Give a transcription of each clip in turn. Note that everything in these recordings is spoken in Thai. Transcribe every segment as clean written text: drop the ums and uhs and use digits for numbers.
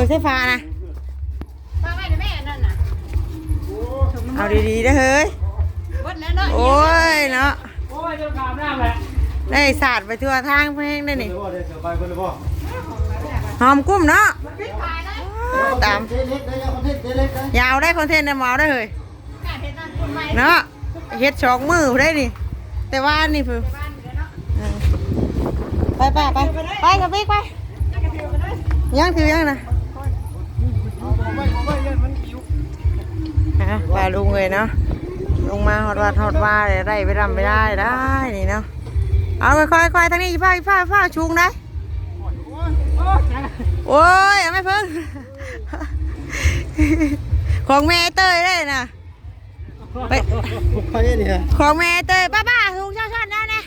ใช่ฟ้านะฟ้าไม่ได้แม่นั่นน่ะเอาดีๆนะเฮ้ยโอ้ยเนาะโอ้ยเจ้าขาวหน้าแหละได้สาดไปทั่วทางเพลงได้นี่หอมกุ้มเนาะตามยาวได้คอนเทนต์นะหมอได้เลยเนาะเฮ็ดสองมือได้นี่แต่ว่านี่เพิ่งไปกับพี่ไปยังถือยังนะไปลุงเลยเนาะลงมาหอดว่าได้ไปรำไม่ได้นี่เนาะเอาค่อยๆทางนี้ผ้าชุงได้โอ้ยไม่เพิ่งของแม่เต้ยได้นะไปของแม่เต้ยป้าทุกช่อนๆนะเนี่ย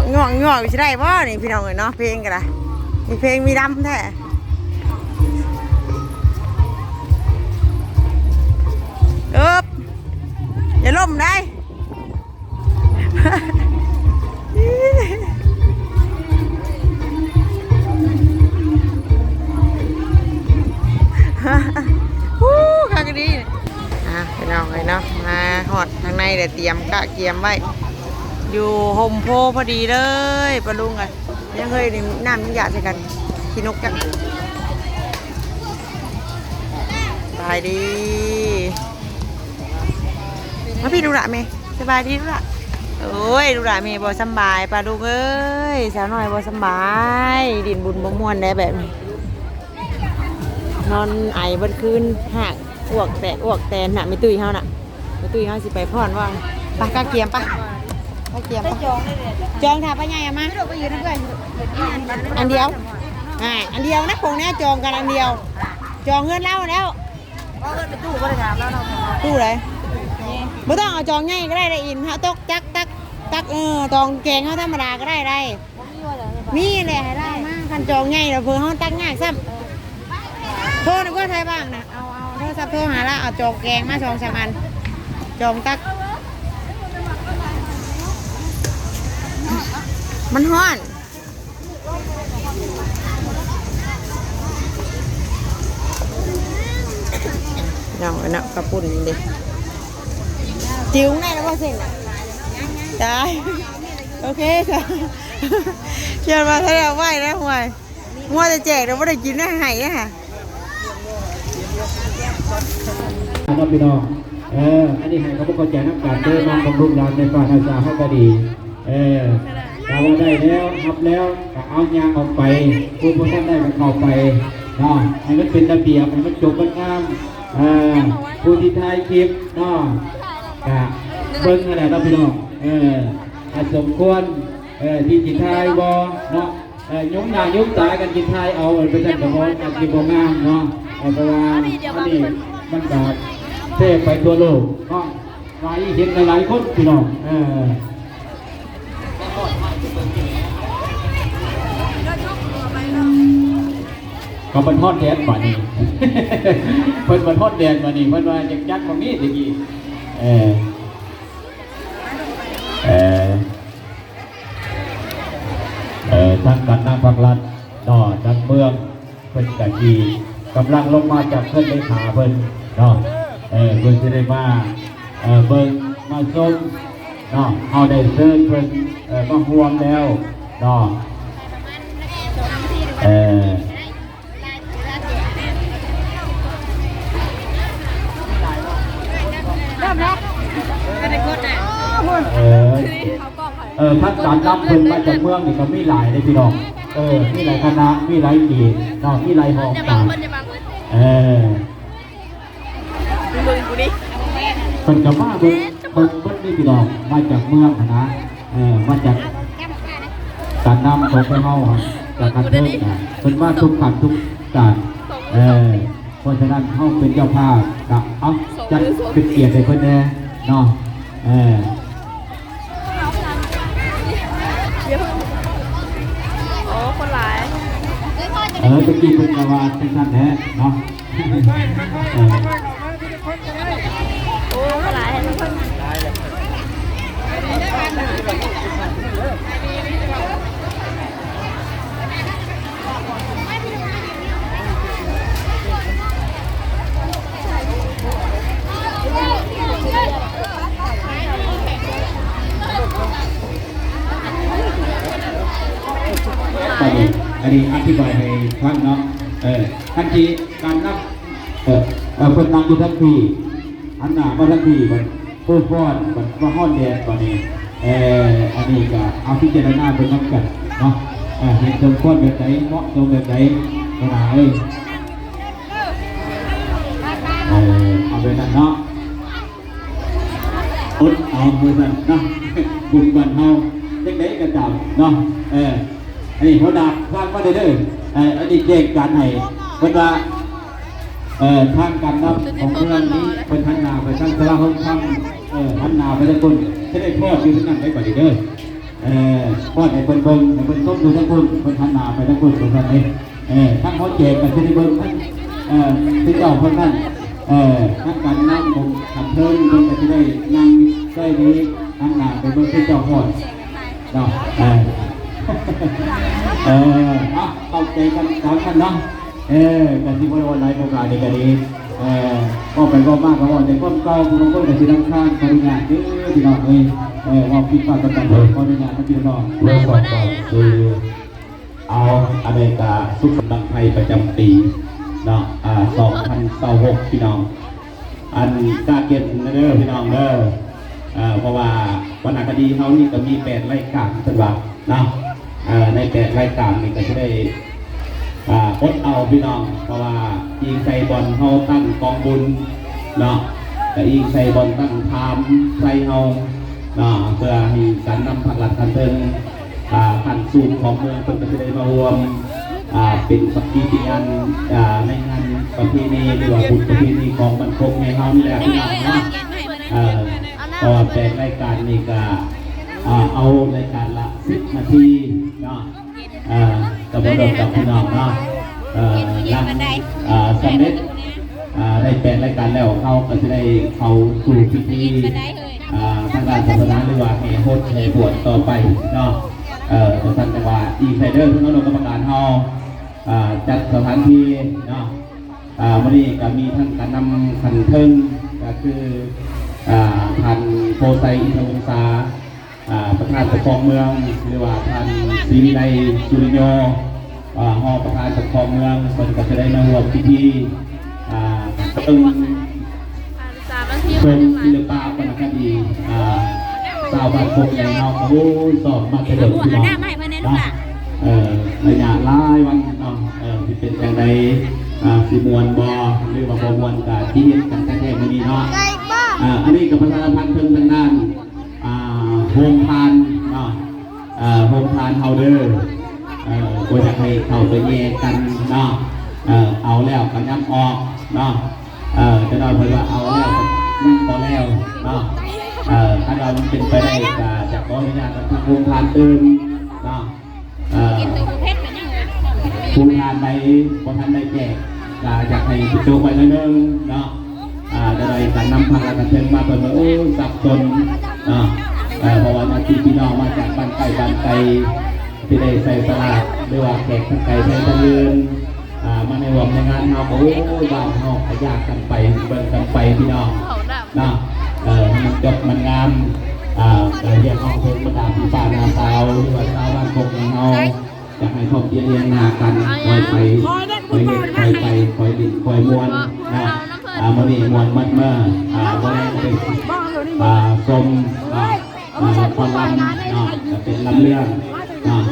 ง่วงสิได้บ่นี่พี่น้องเอ้ยเนาะเพลงกันละมีเพลงมีรำแท้อย่าล่มได้ข้างนี้พี่น้องเลยเนาะมาหอดทางในเดี๋ยวเตรียมกะเกียมไว้อยู่โฮมโพพอดีเลยปลาลุงกันยังเคยนี่น้ำยังหยาดใส่กันขี้นกกันสบายดีมาพี่ดูละเมย์สบายดีดูละโอ้ยดูละเมย์บ่สบายปลาลุงเอ้ยสาวหน่อยบ่สบายดินบุญบ่ม่วนได้แบบนี้นอนไอบนคืนหักอ้วกแตนน่ะไม่ตุ้ยเฮาน่ะไม่ตุ้ยเฮาสิไปพ่อนว่างปลากระเกียมปะกระเกียมปะจองถ่ายไปไงอะมาอันเดียวอันเดียวนะคงแน่จองกันอันเดียวจองเงินเล่าแล้วตู้ไหนไม่ต้องเอาจองง่ายก็ได้อินเขาตกตักตองแกงเขาธรรมดาก็ได้นี่แหละให้ได้มาคันจองง่ายเราเพื่อเขาตักง่ายซ้ำโทษนะเพื่อไทยบ้างนะเอาโทรศัพท์โทรหาแล้วเอาจองแกงมา2-3 อันจองตักมันฮ้อนน้องเนาะกระปุ่นดิจิ้วไงแล้วว่าเสร็จตายโอเคจ้ะเชิญมาถ้าเราไหวแล้วห่วยมัวจะแจกเราไม่ได้กินได้หายอะค่ะน้องพี่น้องอันนี้ให้เขาบอกเขาแจกน้ำการเดินน้ำบำรุงร้านในฝ่ายอาสาให้ก็ดีถ้าว่าได้แล้วรับแล้วก็เอายางออกไปผู้ท่านได้ก็เข้าไปเนาะให้มันเป็นระเบียบให้มันจบมันงามผู้ที่ถ่ายคลิปเนาะเบิ้งอะไรน้องพี่น้องสมควรที่จิตไทยบอเนาะยกหน้ายกตากันจิตไทยเอาไปใส่กระบอกกันจิตบงามเนาะเพราะว่าอันนี้มันก็เทไปตัวโลกเนาะหลายเห็นหลายคนพี่น้องก็เป็นทอดแดนมานี่เพิ่นเป็นทอดแดนมานี่เพิ่นว่าจักยักษ์ตรงนี้ตะกี้ทางการนาภาครัฐนอทางเมืองเพิ่นกะจีกำลังลงมาจากเพิ่นไปหาเพิ่นเนาะเพิ่นจะได้มาเบิ่งมาชมเนาะเอาได้เชิญเพิ่นมาห่วงแล้วเนาะพักการรับเพิ่นมาจากเมืองนี่ก็มีหลายเลยพี่น้องมีหลายคณะมีหลายปีเนาะมีหลายห้องต่างเพิ่นกับมาเพิ่นนี่พี่น้องมาจากเมืองนะมาจากการนำของไปเฮาจากการเพิ่นเพิ่นมาทุกขันทุกการเพราะฉะนั้นเฮาเป็นเจ้าภาพก็เอาจัดเป็นเกียรติให้เพิ่นแน่เนาะคนหลายตะกี้เป็นกาวาเป็นท่านแท้เนาะโอ้คนหลาย อันนี้อธิบายให้ฟังเนาะทันทีการนับเพิ่นนั่งอยู่ทั้งปีอันหน้ามาทั้งปีมันพูดฟ้อนมันมาฮ้อนแดดก่อนนี้อันนี้ก็เอาพิจารณาเป็นน้ำกันเนาะเห็นสมควรแบบไหนเหมาะสมแบบไหนขนาดเอาไปนั่นเนาะอดเอาไปนั่นเนาะบุญบันเฮาเด็กๆกันจับเนาะอันนี้เขาดับฟังมาเด้ออันนี้เจ๊การให้เพิ่นว่าทางการนับของเมืองนี้เป็นทันนาไปทางสระห้องทางทันนาไปทั้งคนจะได้ทอดอยู่ที่นั่นได้กว่าเด้อทอดให้เพิ่นเบิ่งให้เพิ่นต้มอยู่ทั้งคนเพิ่นทันนาไปทั้งคนตรงนั้นเลยทั้งเขาเจ๊กันจะได้เบิ่งทั้งที่เจ้าเพิ่นนั่นทั้งการนั่งผมทำเพิ่มเพิ่นก็จะได้นั่งใกล้นี้ทันนาไปเบิ่งที่เจ้าทอดเนาะเข้าใจกันสามกันเนาะกันที่บริวารไร้โอกาสในการนี้ก็ไปก็มากก็ว่าแต่ก็เก่าบางคนแต่ที่รักข้างปริญญาเยอะที่เราว่าพิพาทกันเลยปริญญาที่เราเริ่มก่อนคือเอาอเมริกาสุขบังไทยประจำปีเนาะ2026พี่น้องอันกาเก็ตเด้อพี่น้องเด้อเพราะว่าวันอาคดีเขานี่ก็มี8รายการสำหรับเนาะใน8รายการนี่ก็จะได้อดเอาพี่น้องเพราะว่ายิงใส่บอลเขาตั้งกองบุญเนาะแต่ยิงใส่บอลตั้งทามใส่เขาเนาะเพื่อให้การนำผักหลักการเติมขันสูงของเมืองเป็นประเพณีมารวมเป็นสักกี่ปีอันในงานประเพณีหรือว่าบุญประเพณีของบรรพในเขานี่แหละพี่น้องเนาะก็แต่รายการนี้ก็เอารายการละ10 นาทีเนาะกับบริษัทกับพี่น้องเนาะยังสำเร็จได้เป็นรายการแล้วเขาก็จะได้เข้าสู่พิธีทางด้านศาสนาหรือว่าให้โฮสต์ให้บวชต่อไปเนาะท่านจังหวะอีไซเดอร์ทุกคนกรรมการเขาจัดสถานที่เนาะวันนี้ก็มีทั้งการนำขันเทิงก็คือท่านโพไซอินทวงศาประธานปกครองเมืองหรือว่าท่านศรีวิไลจุลิโยหอประธานปกครองเมืองคนก็จะได้มาร่วมพิธีตึงชมศิลปะวรรณคดีสาวบ้านโคกใหญ่นอกโอ้ยสอบมาเฉลิมฉลองระยะหลายวันเนาะที่เป็นอย่างไรสิมวนบอหรือว่าบอมวนกับที่เห็นกันแท้ๆไม่ดีเนาะอันนี้กับประชาพันธ์เพิ่งทางด้านโฮมทานเนาะโฮมทานเฮาเดอร์ก็จะให้เข้าไปแยกกันเนาะเอาแล้วกันย้ำออกเนาะจะนอนเพราะว่าเอาแล้วนั่งพอแล้วเนาะถ้าเราเป็นไปได้จะขออนุญาตทางโฮมทานอื่นเนาะโฮมทานในพอทานได้แจกอยากให้โจกไว้หน่อยนึงเนาะจะได้การนำพากันเชิงมาเปิดโอ้สับสนเนาะเพราะว่าพี่น้องมาจากบ้านไกลที่ได้ใส่สลากหรือว่าแขกทั้งไกลทั้งตะลืนมาในวันในงานเฮาโอ้ยบ้านเฮาขยากกันไปเบิ่งกันไปพี่น้องนะมันจบมันงามเรียกห้องเพลงประดับพี่ป้านาสาวหรือว่าสาวบ้านโคกในเฮาจะให้ครอบเรียนนากันคอยไปคอยเห็นคอยไปคอยดินคอยมวนนะมันนี่มวนมัดเมื่อวันนี้เป็นสมความลำเนาะจะเป็นลำเรื่องเนาะ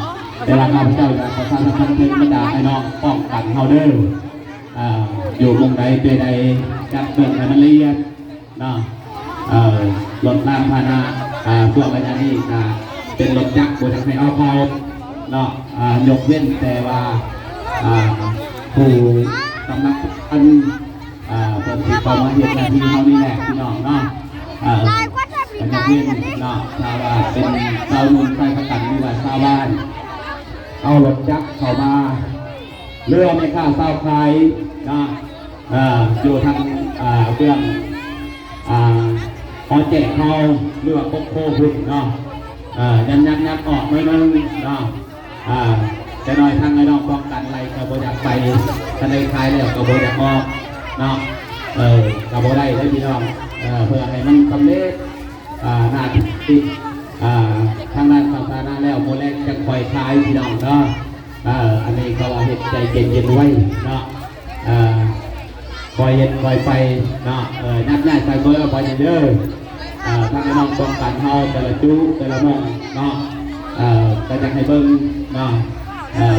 แต่ละข้าพเจ้าจะประทานพันธ์เพลงประดาให้น้องป้องกันเฮาเด้ออยู่มุมใดเจใดจัดเปิดให้มันละเอียดเนาะรถน้ำพานะพวกอะไรนี่เป็นรถจักรบนทางให้เอาเขาเนาะยกเว้นแต่ว่าผู้สำนักอันเป็นที่เข้ามาเห็นหน้าที่เขานี่แหละพี่น้องเนาะเป็นยกเว้นเนาะชาวบ้านเป็นชาวนุ่นใต้ประกันหรือว่าชาวบ้านเอารถจักรเข้ามาเรือไม่ค่าเศร้าใครนะอยู่ทางเบื้องพอแจกเขาเรือโคโค่พุ่นเนาะยันออกไม่นึงเนาะจะน้อยทางไอ้น้องป้องกันอะไรก็บ่อยากไปทะเลคลายแล้วก็บ่อยากออกเนาะก็บ่ได้เลยพี่น้องเพื่อให้มันสำเร็จหน้าที่ทางด้านศาสนาแล้วโมเลกจะคอยคลายพี่น้องเนาะ อันนี้เขาว่าเห็ดใจเย็นไว้เนาะคอยเย็นคอยไปเนาะนับง่ายใจเบอร์คอยเยอะทางน้องป้องกันเฮาแต่ละจูแต่ละมองเนาะก็จะให้เบิ้งเนาะ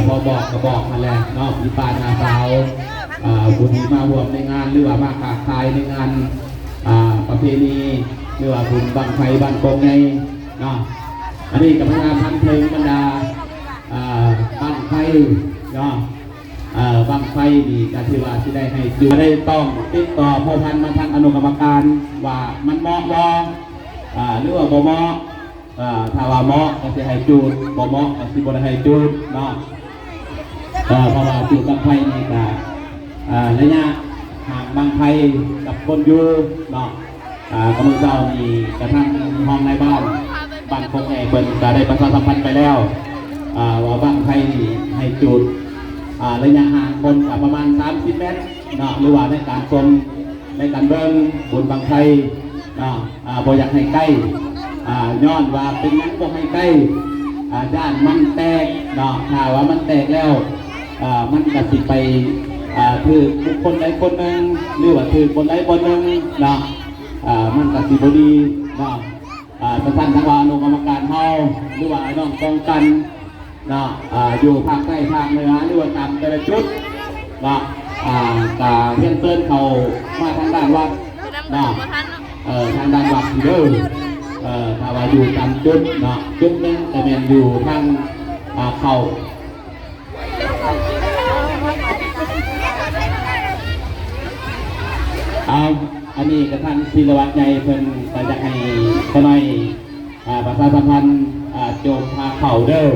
พอบอกก็บอกมาแล้วเนาะมีปานาสาวบุญมาร่วมในงานหรือว่ามาค้าขายในงานประเพณีหรือว่าบุญบังไฟบังกงไงเนาะอันนี้กับพนักงานเพลงบรรดาบังไฟเนาะบังไฟดีการที่ว่าที่ได้ให้จูได้ต้องติดต่อพ่อพันธุ์มาทางอนุกรรมการว่ามันเหมาะบ่หรือว่าบ่เหมาะถ้าว่าเหมาะก็จะให้จูดบ่เหมาะก็สิบ่ได้ให้จูดเนาะเพราะว่าจูดบังไฟนี่ก็ระยะห่างบังไฟกับคนอยู่เนาะกำลังเจ้านี่กระทั่งห้องในบ้านคงแอกเป็นก็ได้ประชาสัมพันธ์ไปแล้วว่าบังไฟนี่ให้จูดระยะห่างคนประมาณ30 เมตรเนาะหรือว่าในการชมในการเบิ้งบนบังไฟเนาะบ่อยากให้ใกล้ย้อนว่าเป็นนั้นบ่ให้ใกล้ด้านมันแตกเนาะถ้าว่ามันแตกแล้วมันก็สิไปถือบุคคลใดคนหนึ่งหรือว่าถือคนใดคนหนึ่งเนาะมันก็สิบ่ดีเนาะประธานทางว่าอนุกรรมการเฮาหรือว่าน้องป้องกันเนาะอยู่ภาคใต้ภาคเหนือหรือว่าตามแต่ละจุดเนาะกาเพื่อนเติ้นเขามาทางด้านวัดเนาะทางด้านวัดเด้อถ้าว่าอยู่ตามจุดเนาะจุดนึงแต่แม่นอยู่ทางเขาอันนี้กระทั่งศิลวัตใหญ่เพิ่นก็จะให้ขน้อยประชาสัมพันธ์โจมพาเข่าเด้อ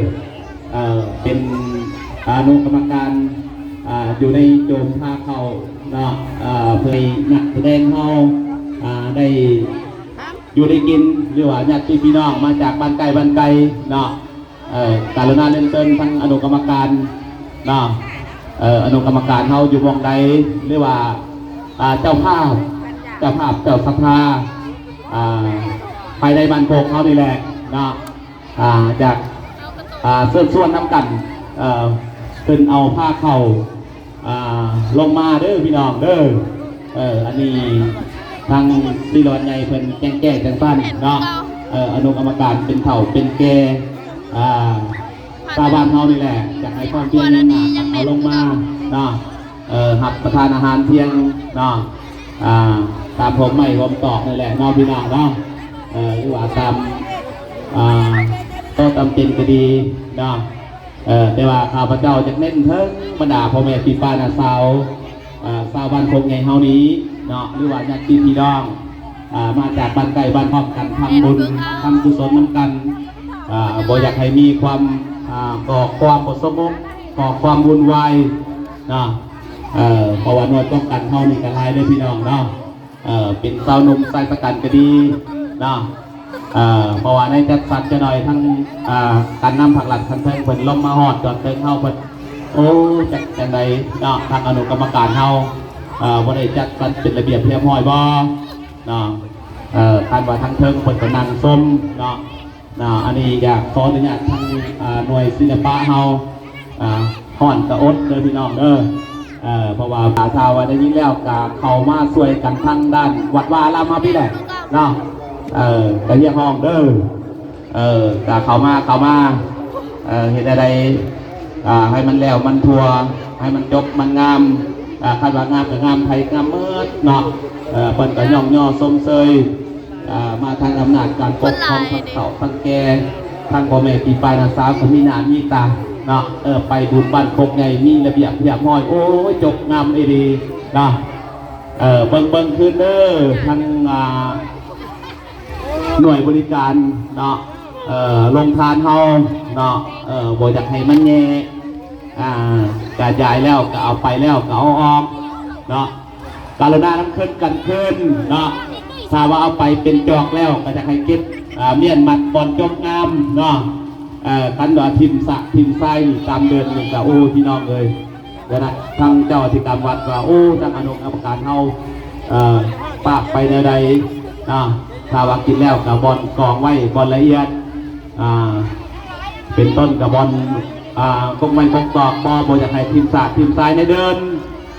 เป็นอนุกรรมการอยู่ในโจมพาเข่าเนาะเพื่อนักแสดงเฮาได้อยู่ได้กินหรือว่าญาติพี่น้องมาจากบ้านไกลเนาะการณาเล่นเต้นทั้งอนุกรรมการเนาะอนุกรรมการเฮาอยู่วงใดหรือว่าเจ้าภาพเจ้าสภาภายในบ้านโคกเขานี่แหละเนาะจากส่วนน้ำกันเป็นเอาผ้าเข่าลงมาเด้อพี่น้องเด้ออันนี้ทางศิลวัตใหญ่เพิ่นแก้จังสั้นเนาะอนุกรรมการเป็นเถ่าเป็นแก่ชาวบ้านเขานี่แหละจากให้ความเพียรหนักเอาลงมาเนาะหับประทานอาหารเพียงเนาะตามผมไม่ผมตอกนี่แหละเนาะพี่น้องเนาะหรือว่าตามโต๊ะตำเต็นก็ดีเนาะแต่ว่าข้าพเจ้าจะเน้นเพิ่งบรรดาพ่อแม่พี่ป้าน้าสาวบ้านคงไงเฮานี้เนาะหรือว่าญาติพี่น้องมาจากบ้านไกลบ้านพร้อมกันทำบุญทำกุศลน้ำกันบ่อยากให้มีความก่อความปสมกก่อความวุ่นวายเนาะเพราะว่าหน่วยป้องกันเฮานี่กันหลายเลยพี่น้องเนาะเป็นสาวหนุ่มใส่ประกันก็ดีเนาะเพราะว่าในจัดสรรจะหน่อยทั้งการนำผักหลักทันเพิ่งเพิ่นลงมาหอดจอดเติงเฮาเพิ่นโอ้จังใดเนาะทางอนุกรรมการเฮาบ่ได้จัดสรรเป็นระเบียบเรียบร้อยบ่เนาะการว่าทั้งเทิงเพิ่นก็นั่งส้มเนาะอันนี้อยากขออนุญาตทางหน่วยศิลปะเฮาฮ้อนกระอดเด้อพี่น้องเด้อเพราะว่าป่าชาวได้ยินแล้วก็เข้ามาช่วยกันทางด้านวัดวาลามาพี่แหละเนาะกระเยียห้องเด้อก็เข้ามาเห็นอะไรให้มันแล้วมันทัวให้มันจบมันงามคาดว่างามกับงามไทยงามเมื่อเนาะเปิ้นก็ย่อสมเสยมาทางอำนาจการปกครองทั้งเฒ่าทั้งแก่ทั้งพ่อแม่พี่ป้าน้าสาวก็มีหน้ามีตาเนาะไปบุญบ้านโคกใหญ่มีระเบียบเรียบร้อยโอ้ยจบงามดีเนาะเบิ่งคืนเด้อทางหน่วยบริการเนาะลงทานเฮาเนาะบ่อยากให้มันแย่กระจายแล้วก็เอาไปแล้วก็เอาออกเนาะการณาน้ำขึ้นกันขึ้นเนาะถ้าว่าเอาไปเป็นจอกแล้วก็จะให้เก็บเมียนมัดบอลจบงามเนาะกันว่าทิมสะทิมไส้ตามเดินหนึ่งกับโอ้พี่น้องเลยนะทางเจ้าที่การวัดว่าโอ้ทางอนุกรรมการเฮาปากไปในใดถ้าว่ากินแล้วกับบอลกองไว้บอลละเอียดเป็นต้นกับบอล คงไม่คงตอกบอยากให้ทีมศาสตร์ทีมทรายในเดิน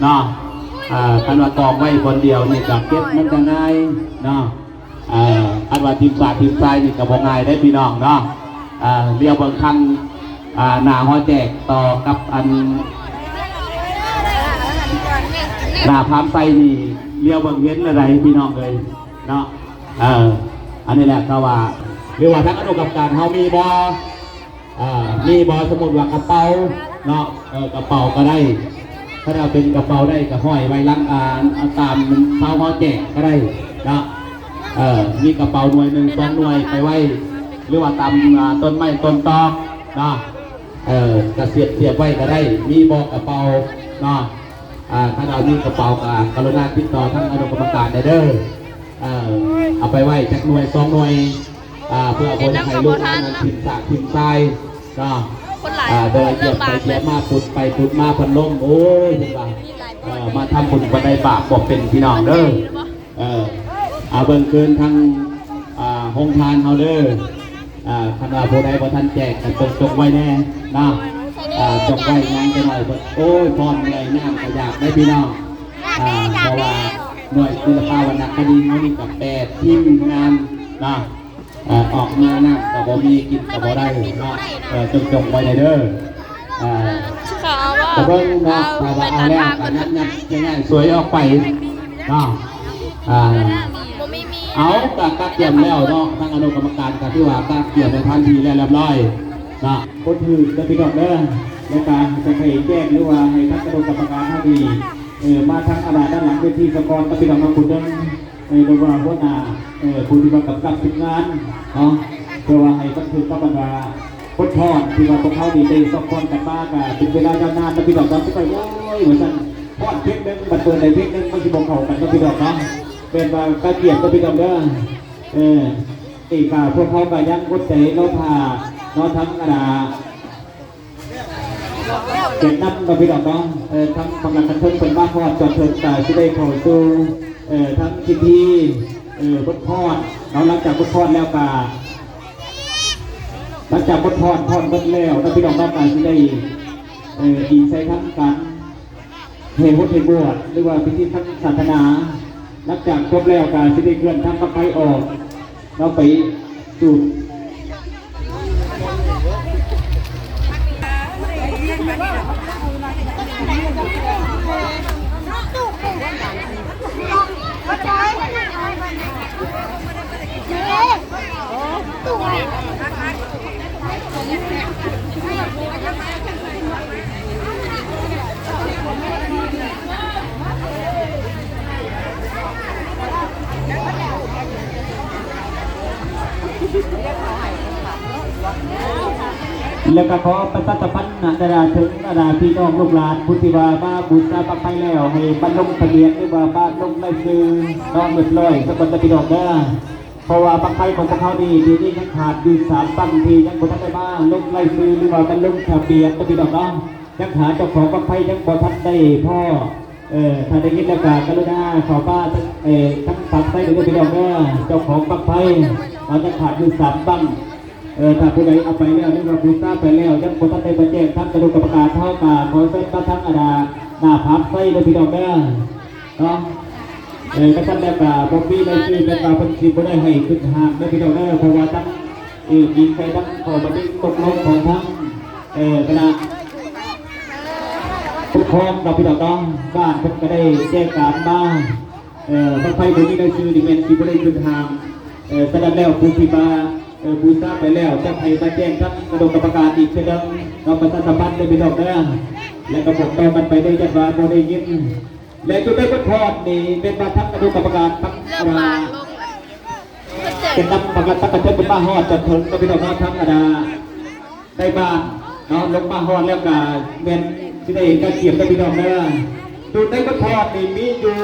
เนาะคันว่าตอกไว้คนเดียวนี่กับเก็บมันจะง่ายเนาะอันว่าทีมศาสตร์ทีมทรายนี่กับง่ายได้พี่น้องเนาะเรียวบางครั้งหน้าหอแจกต่อกับอันหน้าพามไซนี่เรียวบางเว้นอะไรพี่น้องเลยเนาะอันนี้แหละเขาว่าเรียกว่าทั้งอนุกรรมการเขามีบอสมุดว่ากระเป๋าเนาะกระเป๋าก็ได้ถ้าเราเป็นกระเป๋าได้ก็ห้อยไว้ลังตามเท้าหอแจกก็ได้เนาะมีกระเป๋าหน่วย1 2หน่วยไปไว้หรือว่าตามต้นไม้ต้นตอกเนาะกระเสียบไว้ก็ได้มีบอกกระเป๋าเนาะถ้าเรามีกระเป๋าก็กรุณาติดต่อทั้งอนุกรรมการได้เด้อเอาไปไว้จากหน่วย2หน่วยเพื่อคนไทยลูกนั้นถิ่นสากถิ่นทรายเนาะเดินเหยียบไปเหยียบมาปุดไปปุดมาพันลมโอ้ยถึงว่ามาทำบุญบันไดบาปบอกเป็นพี่น้องเด้อเบิ่งคืนทั้งห้องทานเฮาเด้อคณะผู้ใดบ่ทันแจกกันจงไว้แน่นะจงไว้ยังจะหน่อยโอ้ยพรอะไรน้ำกระยากได้พี่น้องเพราะว่าหน่วยศิลปาวรรณคดีนี่กับ8ทีมงานนะออกมานะแต่บ่มีกินแต่บ่ได้เนาะจงไว้เด้อแต่เบิ่งเนาะถ้าว่าเอาแล้วก็นัดง่ายๆสวยออกไปเนาะเอาการเตรียมแล้วเนาะทางอนุกรรมการการที่ว่าการเตรียมในทันทีแล้วเรียบร้อยนะก็คือจะไปก่อนเด้อในการจะให้แจ้งหรือว่าให้ทางอนุกรรมการท่าดีมาทางอาณาด้านหลังเวทีสกรตะพี่น้องมาคุณเด้อโดยว่าหัวหน้าผู้ที่มากำกับทีมงานเนาะเพื่อว่าให้บันทึกกับบรรดาคนทอดที่ว่าพวกเขาดีได้สกรกันมากเป็นเวลายาวนานตะพี่น้องต้องไปโอ้ยเหมือนกันทอดเพชรนึงบันเทิงในเพชรนึงไม่ใช่บอกเขากันตะพี่น้องเนาะเป็นว่าการเกี่ยวกับพี่น้องเด้อตีกาพวกเขาก็ยังกดใจเราผ่าเราทั้งเจ็ดนับกับพี่น้องเนาะทั้งกำลังกันเทิงเป็นบ้านพอดจอดเถิดแต่ที่ได้เข้าสู่ทั้งพิธีพุทธพอดเราหลังจากพุทธพอดแล้วกาหลังจากพุทธพอดเบิดแล้วแล้วพี่น้องต้องการที่ได้ดีใช้ทั้งการเห็นพุทธบวชหรือว่าพิธีทั้งศาสนาหลังจากจบแล้วการที่ได้เคลื่อนทั้งกระไปออกเราไปจุดแล้วก็ขอประชาสัมพันธ์นาดาถึงนาดาพี่น้องลูกหลานพุทธิวาบ้าบุญตาปักไปแล้วให้บรรลุทะเบียนหรือว่าบ้านลงได้ซื้อน้องเงินลอยสักคนจะพี่น้องได้เพราะว่าปักไปของพวกเขาดีทีนี้ยังขาดอยู่3 ปังทียังคนทันได้บ้างลงไล่ซื้อหรือว่าบรรลุทะเบียนจะพี่น้องน้องยังหาเจ้าของปักไปยังบ่ทันได้พ่อถ้าได้ยินแล้วก็กรุณาขอบ้านทั้งปักไปหรือพี่น้องได้เจ้าของปักไปเราจะขาดอยู่3 ปังถ้าผู้ใดเอาไปแล้วนี่เราผู้ทราบไปแล้วยังคนทันได้มาแจ้งทั้งกระดูกกรรมการเท่ากับขอเส้นก็ทั้งอาดาหน้าพับไส้เลยพี่น้องได้เนาะก็ท่านได้กล่าวพวกพี่ได้ชื่อได้กล่าวเป็นสิ่งที่ได้ให้ขึ้นหางได้พี่น้องได้เพราะว่าทั้งยิงไปทั้งขอบันทึกตกลงของทั้งคณะปกครองกับพี่น้องบ้านเพิ่นก็ได้แจ้งการมาบางไฟพวกนี้ได้ชื่อดิเมนที่ไม่ได้ขึ้นหางแสดงแล้วผู้ที่มาผู้ทราบไปแล้วจะให้มาแจ้งทั้งกระดูกกรรมการอีกเช่นเดิมเราประชาสัมพันธ์ได้พี่น้องได้และกระบอกแปลมันไปได้ยันวาโมได้ยินและจุดได้ก็ทอดนี่เป็นมาทั้งกระดูกกรรมการทั้งเป็นนักประกันตั้งกระเทิบเป็นบ้าฮอดจนถึงก็เป็นน้องทั้งได้บ้านเนาะลงบ้าฮอดแล้วก็เป็นที่ได้การเกี่ยวกับพี่น้องเด้อจุดได้ก็ทอดนี่มีอยู่